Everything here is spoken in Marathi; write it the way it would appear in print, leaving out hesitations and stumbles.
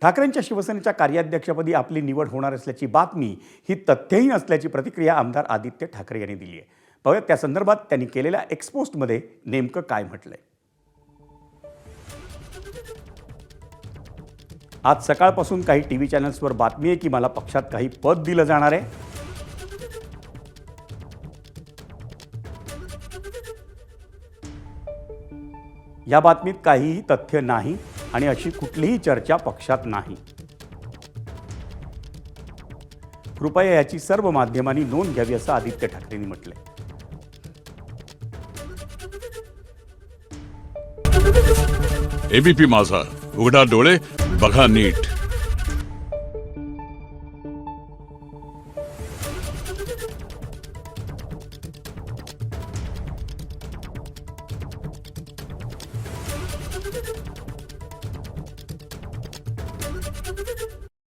ठाकरेंच्या शिवसेनेच्या कार्याध्यक्षपदी आपली निवड होणार असल्याची बातमी ही तथ्यहीन असल्याची प्रतिक्रिया आमदार आदित्य ठाकरे यांनी दिली आहे. पाहूयात त्या संदर्भात त्यांनी केलेल्या एक्सपोस्टमध्ये नेमकं काय म्हटलंय. आज सकाळपासून काही टीव्ही चॅनल्सवर बातमी आहे की मला पक्षात काही पद दिलं जाणार आहे. या बातमीत काहीही तथ्य नाही आणि अशी कुठलीही चर्चा पक्षात नाही. कृपया याची सर्व माध्यमांनी नोंद घ्यावी असं आदित्य ठाकरेंनी म्हटलंय. एबीपी माझा, उघडा डोळे बघा नीट.